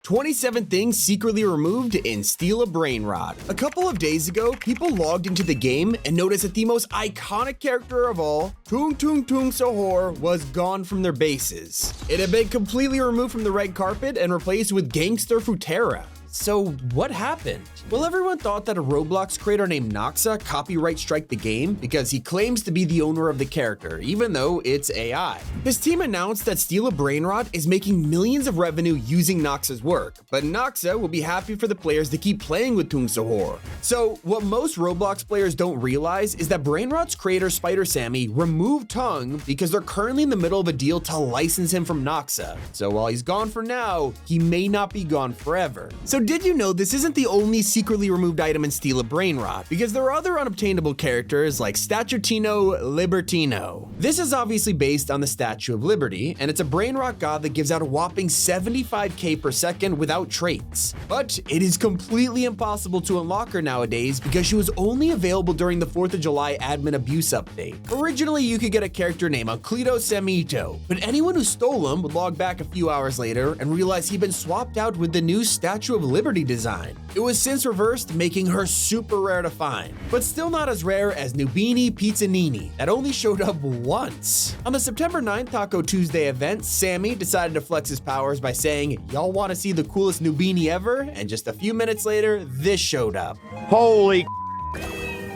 27 things secretly removed in Steal a Brainrot. A couple of days ago, people logged into the game and noticed that the most iconic character of all, TUNG SAHUR, was gone from their bases. It had been completely removed from the red carpet and replaced with Gangster Futera. So what happened? Well, everyone thought that a Roblox creator named Noxa copyright striked the game because he claims to be the owner of the character, even though it's AI. His team announced that Steal a Brainrot is making millions of revenue using Noxa's work, but Noxa will be happy for the players to keep playing with TUNG SAHUR. So what most Roblox players don't realize is that Brainrot's creator Spider Sammy removed TUNG because they're currently in the middle of a deal to license him from Noxa. So while he's gone for now, he may not be gone forever. So did you know this isn't the only secretly removed item in Steal a Brainrot, because there are other unobtainable characters like Statutino Libertino. This is obviously based on the Statue of Liberty, and it's a Brainrot god that gives out a whopping 75k per second without traits. But it is completely impossible to unlock her nowadays because she was only available during the 4th of July admin abuse update. Originally, you could get a character named Euclido Semito, but anyone who stole him would log back a few hours later and realize he'd been swapped out with the new Statue of Liberty design. It was since reversed, making her super rare to find, but still not as rare as Nubini Pizzanini that only showed up once. On the September 9th Taco Tuesday event, Sammy decided to flex his powers by saying, "Y'all want to see the coolest Nubini ever?" And just a few minutes later, this showed up. Holy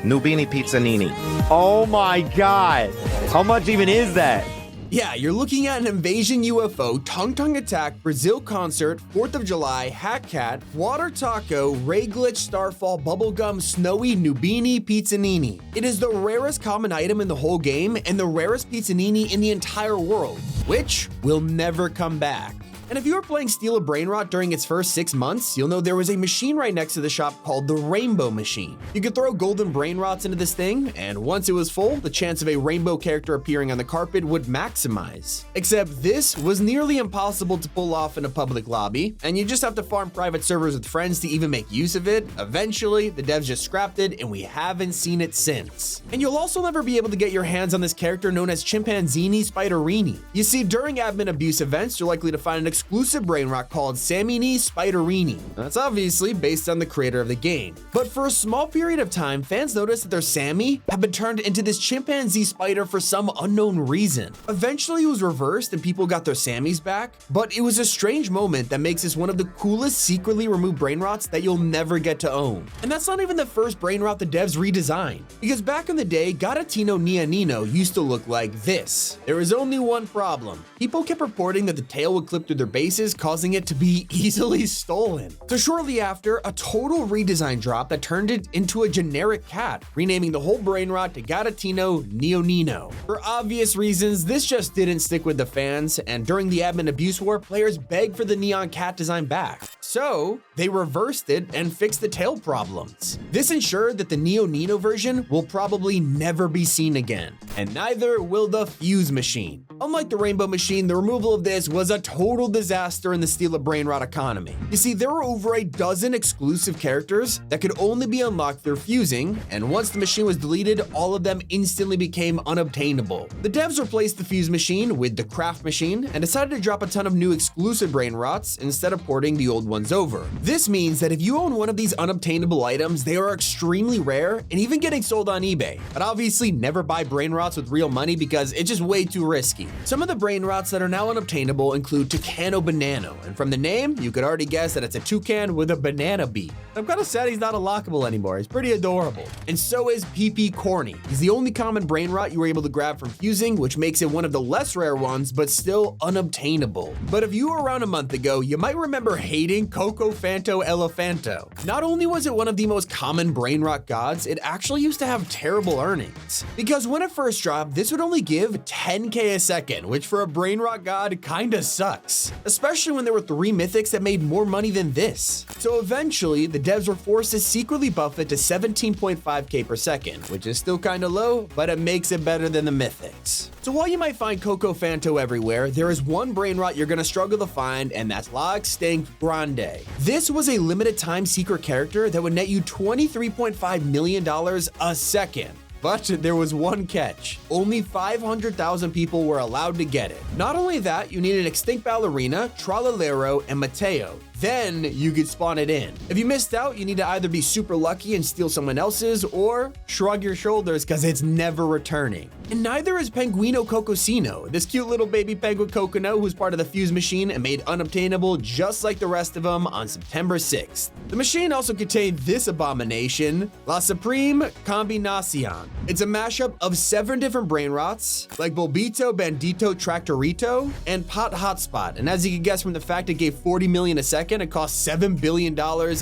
Nubini Pizzanini. Oh my god. How much even is that? Yeah, you're looking at an invasion UFO, Tung Attack, Brazil Concert, 4th of July, Hat Cat, Water Taco, Ray Glitch, Starfall, Bubblegum, Snowy, Nubini, Pizzanini. It is the rarest common item in the whole game and the rarest Pizzanini in the entire world, which will never come back. And if you were playing Steal a Brainrot during its first 6 months, you'll know there was a machine right next to the shop called the Rainbow Machine. You could throw golden Brainrots into this thing, and once it was full, the chance of a rainbow character appearing on the carpet would maximize. Except this was nearly impossible to pull off in a public lobby, and you just have to farm private servers with friends to even make use of it. Eventually, the devs just scrapped it, and we haven't seen it since. And you'll also never be able to get your hands on this character known as Chimpanzini Spiderini. You see, during admin abuse events, you're likely to find an exclusive Brainrot called Samini Spiderini. That's obviously based on the creator of the game. But for a small period of time, fans noticed that their Sammy had been turned into this chimpanzee spider for some unknown reason. Eventually it was reversed and people got their Sammys back, but it was a strange moment that makes this one of the coolest secretly removed Brainrots that you'll never get to own. And that's not even the first Brainrot the devs redesigned, because back in the day, Gatatino Nianino used to look like this. There was only one problem. People kept reporting that the tail would clip through their bases, causing it to be easily stolen. So shortly after, a total redesign dropped that turned it into a generic cat, renaming the whole Brainrot to Gatatino Neonino. For obvious reasons, this just didn't stick with the fans, and during the admin abuse war, players begged for the neon cat design back. So they reversed it and fixed the tail problems. This ensured that the Neonino version will probably never be seen again, and neither will the Fuse Machine. Unlike the Rainbow Machine, the removal of this was a total disaster in the Steal a Brainrot economy. You see, there were over a dozen exclusive characters that could only be unlocked through fusing, and once the machine was deleted, all of them instantly became unobtainable. The devs replaced the Fuse Machine with the Craft Machine and decided to drop a ton of new exclusive Brainrots instead of porting the old ones over. This means that if you own one of these unobtainable items, they are extremely rare and even getting sold on eBay. But obviously never buy Brainrots with real money because it's just way too risky. Some of the Brainrots that are now unobtainable include Tucano Banano, and from the name, you could already guess that it's a toucan with a banana beak. I'm kind of sad he's not unlockable anymore. He's pretty adorable. And so is PP Corny. He's the only common Brainrot you were able to grab from fusing, which makes it one of the less rare ones, but still unobtainable. But if you were around a month ago, you might remember hating Coco Fanto Elefanto. Not only was it one of the most common Brainrot gods, it actually used to have terrible earnings. Because when it first dropped, this would only give 10k a second, which for a Brainrot god kinda sucks. Especially when there were 3 mythics that made more money than this. So eventually, the devs were forced to secretly buff it to 17.5k per second, which is still kinda low, but it makes it better than the mythics. So while you might find Coco Fanto everywhere, there is one Brainrot you're gonna struggle to find, and that's La Extinct Grande. This was a limited time secret character that would net you $23.5 million a second. But there was one catch. Only 500,000 people were allowed to get it. Not only that, you needed Extinct Ballerina, Tralalero, and Mateo. then you could spawn it in. If you missed out, you need to either be super lucky and steal someone else's, or shrug your shoulders because it's never returning. And neither is Penguino Cocosino, this cute little baby penguin Cocono who's part of the Fuse machine and made unobtainable just like the rest of them on September 6th. The machine also contained this abomination, La Supreme Combinacion. It's a mashup of 7 different Brainrots, like Bulbito, Bandito, Tractorito, and Pot Hotspot. And as you can guess from the fact it gave 40 million a second, it cost $7 billion,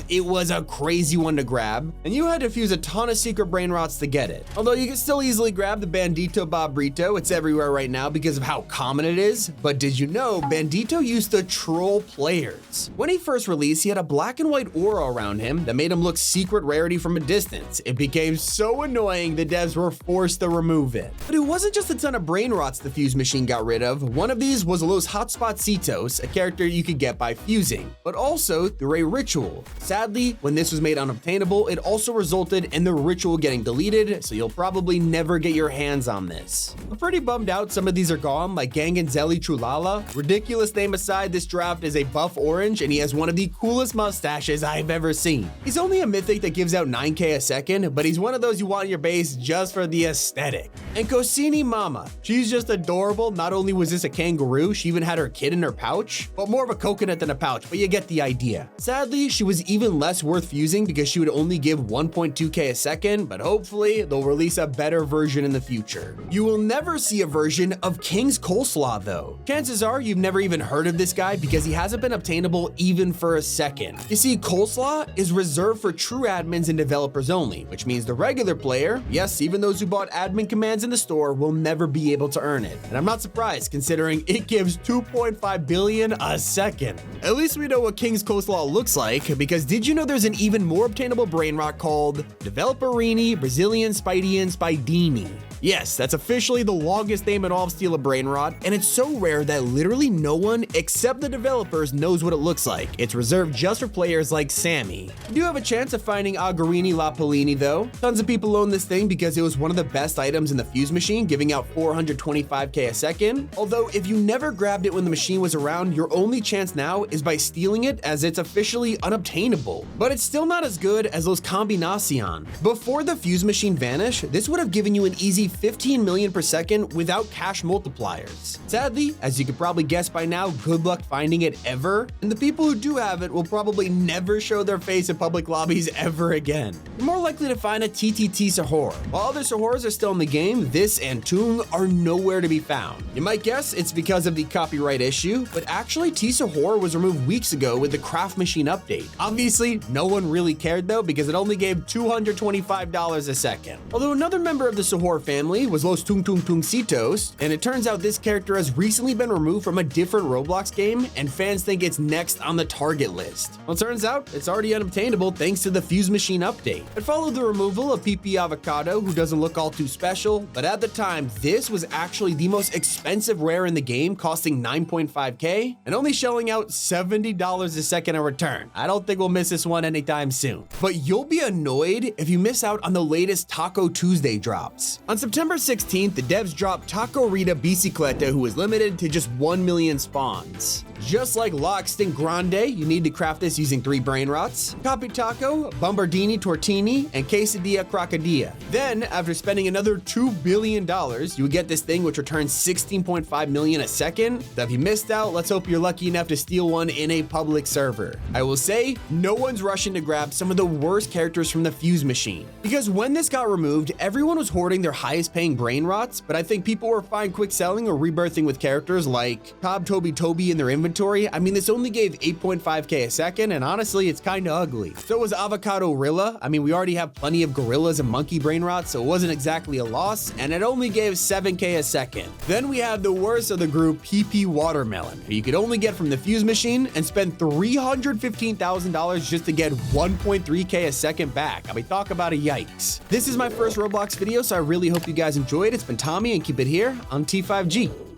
it was a crazy one to grab. And you had to fuse a ton of secret Brainrots to get it. Although you can still easily grab the Bandito Bobrito, it's everywhere right now because of how common it is. But did you know Bandito used to troll players? When he first released, he had a black and white aura around him that made him look secret rarity from a distance. It became so annoying the devs were forced to remove it. But it wasn't just a ton of Brainrots the Fuse machine got rid of. One of these was Los Hotspotcitos, a character you could get by fusing, but also through a ritual. Sadly, when this was made unobtainable, it also resulted in the ritual getting deleted, so you'll probably never get your hands on this. I'm pretty bummed out some of these are gone, like Ganganzelli Trulala. Ridiculous name aside, this draft is a buff orange and he has one of the coolest mustaches I've ever seen. He's only a mythic that gives out 9k a second, but he's one of those you want in your base just for the aesthetic. And Cosini Mama, she's just adorable. Not only was this a kangaroo, she even had her kid in her pouch, but more of a coconut than a pouch, but you get the idea. Sadly, she was even less worth fusing because she would only give 1.2k a second, but hopefully they'll release a better version in the future. You will never see a version of King's Coleslaw though. Chances are you've never even heard of this guy because he hasn't been obtainable even for a second. You see, Coleslaw is reserved for true admins and developers only, which means the regular player, yes, even those who bought admin commands in the store, will never be able to earn it. And I'm not surprised considering it gives 2.5 billion a second. At least we know what King's Coleslaw looks like, because did you know there's an even more obtainable Brainrot called Developerini Brazilian Spidean Spidini? Yes, that's officially the longest name in all of Steel of Brainrot, and it's so rare that literally no one except the developers knows what it looks like. It's reserved just for players like Sammy. You do have a chance of finding Augurini La Polini though. Tons of people own this thing because it was one of the best items in the Fuse machine, giving out 425k a second. Although if you never grabbed it when the machine was around, your only chance now is by stealing it, as it's officially unobtainable. But it's still not as good as those Combinacion. Before the Fuse machine vanished, this would have given you an easy 15 million per second without cash multipliers. Sadly, as you could probably guess by now, good luck finding it ever, and the people who do have it will probably never show their face in public lobbies ever again. You're more likely to find a TTT SAHUR. While other SAHURs are still in the game, this and TUNG are nowhere to be found. You might guess it's because of the copyright issue, but actually T-SAHUR was removed weeks ago with the Craft Machine update. Obviously, no one really cared though because it only gave $225 a second. Although another member of the SAHUR family was Los Tungcitos, and it turns out this character has recently been removed from a different Roblox game, and fans think it's next on the target list. Well, it turns out it's already unobtainable thanks to the Fuse machine update. It followed the removal of PP Avocado, who doesn't look all too special, but at the time, this was actually the most expensive rare in the game, costing 9.5k, and only shelling out $70 a second in return. I don't think we'll miss this one anytime soon. But you'll be annoyed if you miss out on the latest Taco Tuesday drops. On September 16th, the devs dropped Taco Rita Bicicleta, who was limited to just 1 million spawns. Just like La Extinct Grande, you need to craft this using 3 Brainrots, Copy Taco, Bombardini Tortini, and Quesadilla Crocodilla. Then, after spending another $2 billion, you would get this thing which returns 16.5 million a second. So if you missed out, let's hope you're lucky enough to steal one in a public server. I will say, no one's rushing to grab some of the worst characters from the Fuse machine. Because when this got removed, everyone was hoarding their highest paying Brainrots, but I think people were fine quick selling or rebirthing with characters like Cobb Toby in their inventory. I mean, this only gave 8.5k a second, and honestly, it's kinda ugly. So was Avocado Rilla. I mean, we already have plenty of gorillas and monkey Brainrots, so it wasn't exactly a loss, and it only gave 7k a second. Then we have the worst of the group, PP Watermelon, who you could only get from the Fuse machine and spend $315,000 just to get 1.3k a second back. I mean, talk about a yikes. This is my first Roblox video, so I really hope you guys enjoyed. It's been Tommy, and keep it here on T5G.